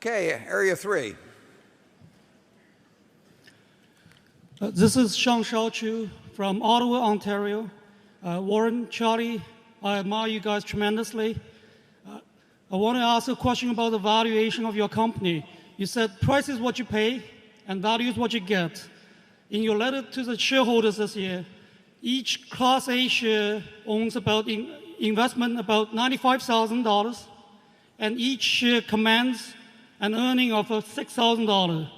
Okay, area 3. This is Hsiang Hsiao Chu from Ottawa, Ontario. Warren, Charlie, I admire you guys tremendously. I want to ask a question about the valuation of your company. You said price is what you pay and value is what you get. In your letter to the shareholders this year, each Class A share owns about investment about $95,000, and each share commands an earning of $6,000.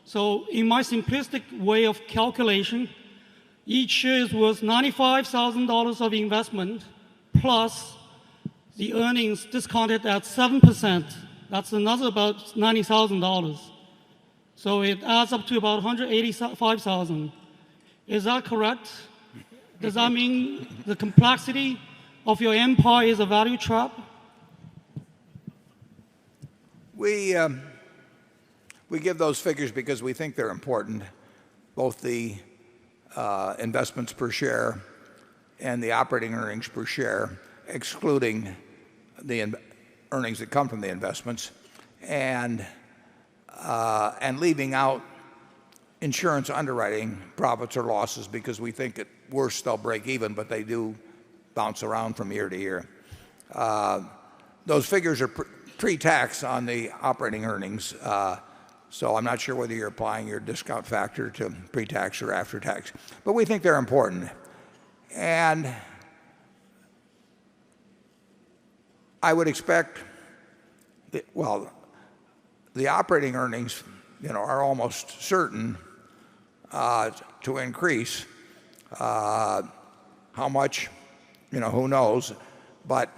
So in my simplistic way of calculation, each share is worth $95,000 of investment plus the earnings discounted at 7%. That's another about $90,000. So it adds up to about $185,000. Is that correct? Does that mean the complexity of your empire is a value trap? We give those figures because we think they're important, both the investments per share and the operating earnings per share, excluding the earnings that come from the investments, and leaving out insurance underwriting profits or losses because we think at worst they'll break even, but they do bounce around from year to year. Those figures are pre-tax on the operating earnings, so I'm not sure whether you're applying your discount factor to pre-tax or after-tax, but we think they're important. And I would expect that, well, the operating earnings, are almost certain to increase. How much, who knows? But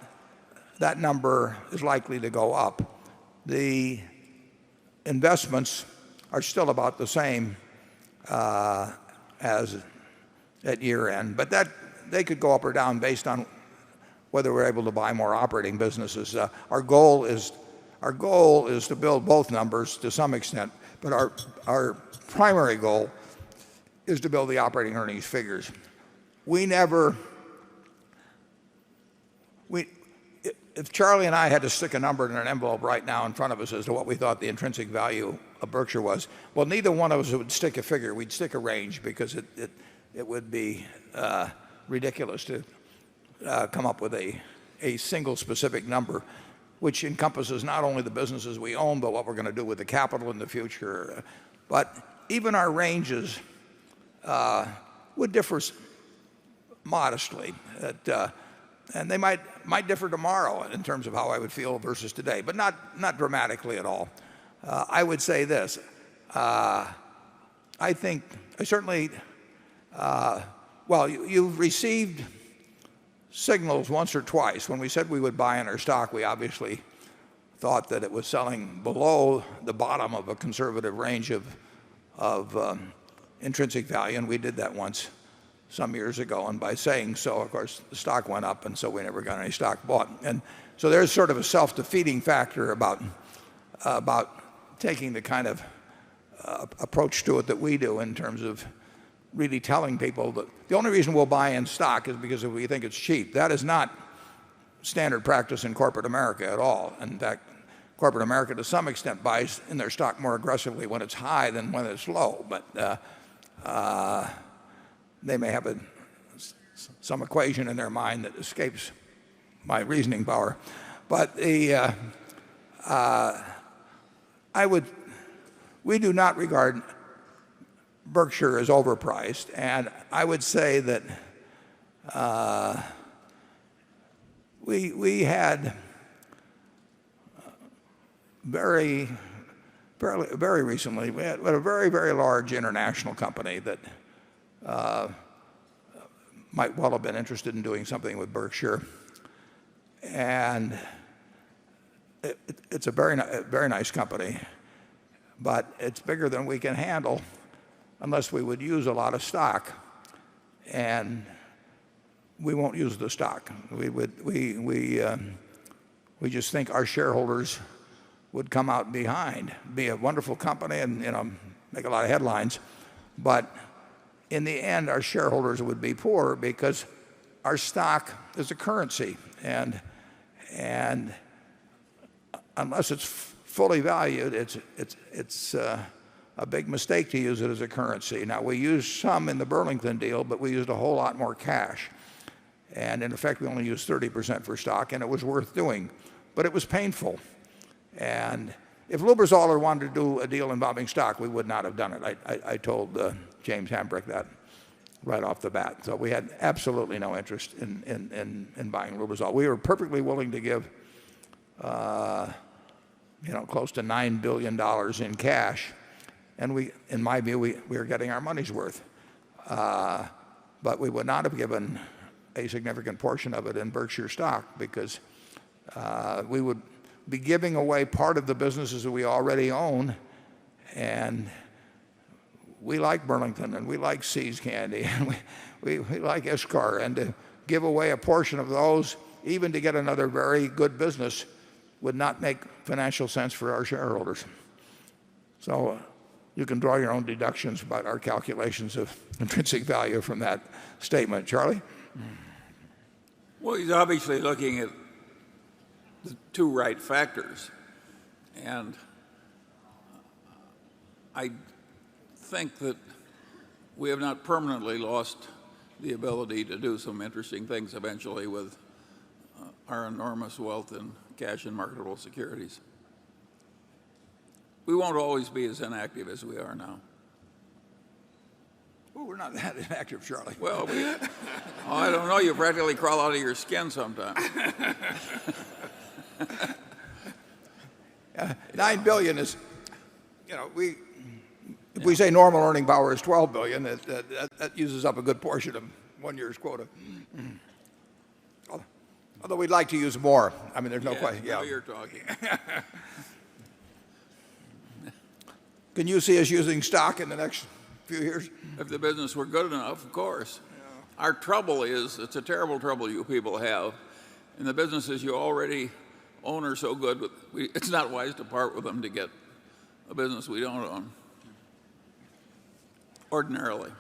that number is likely to go up. The investments are still about the same as at year end, but they could go up or down based on whether we're able to buy more operating businesses. Our goal is to build both numbers to some extent, but our primary goal is to build the operating earnings figures. If Charlie and I had to stick a number in an envelope right now in front of us as to what we thought the intrinsic value of Berkshire was, well, neither one of us would stick a figure. We'd stick a range because it would be ridiculous to come up with a single specific number, which encompasses not only the businesses we own, but what we're going to do with the capital in the future. But even our ranges would differ modestly. And they might differ tomorrow in terms of how I would feel versus today, but not dramatically at all. I would say this. I think I certainly, you've received signals once or twice. When we said we would buy in our stock, we obviously thought that it was selling below the bottom of a conservative range of intrinsic value, and we did that once some years ago, and by saying so, of course, the stock went up, and so we never got any stock bought. And so there's sort of a self-defeating factor about taking the kind of approach to it that we do in terms of really telling people that the only reason we'll buy in stock is because we think it's cheap. That is not standard practice in corporate America at all. In fact, corporate America to some extent buys in their stock more aggressively when it's high than when it's low. But they may have some equation in their mind that escapes my reasoning power. But we do not regard Berkshire as overpriced, and I would say that we had very recently, we had a very, very large international company that might well have been interested in doing something with Berkshire, and it's a very nice company, but it's bigger than we can handle unless we would use a lot of stock, and we won't use the stock. We just think our shareholders would come out behind, be a wonderful company, and make a lot of headlines, but in the end, our shareholders would be poor because our stock is a currency, and unless it's fully valued, it's a big mistake to use it as a currency. Now, we used some in the Burlington deal, but we used a whole lot more cash. And in effect, we only used 30% for stock, and it was worth doing. But it was painful. And if Lubrizol wanted to do a deal involving stock, we would not have done it. I told James Hambrick that right off the bat. So we had absolutely no interest in buying Lubrizol. We were perfectly willing to give close to $9 billion in cash. And in my view, we were getting our money's worth. But we would not have given a significant portion of it in Berkshire stock because we would be giving away part of the businesses that we already own. And we like Burlington, and we like See's Candy, and we like Iscar. And to give away a portion of those, even to get another very good business, would not make financial sense for our shareholders. So you can draw your own deductions about our calculations of intrinsic value from that statement. Charlie? Well, he's obviously looking at the two right factors. And I think that we have not permanently lost the ability to do some interesting things eventually with our enormous wealth in cash and marketable securities. We won't always be as inactive as we are now. Well, we're not that inactive, Charlie. Well, I don't know. You practically crawl out of your skin sometimes. $9 billion is, if we say normal earning power is $12 billion, that uses up a good portion of 1 year's quota. Although we'd like to use more. I mean, there's no question. Now you're talking. Can you see us using stock in the next few years? If the business were good enough, of course. Yeah. Our trouble is, it's a terrible trouble you people have. And the businesses you already own are so good, it's not wise to part with them to get a business we don't own, ordinarily.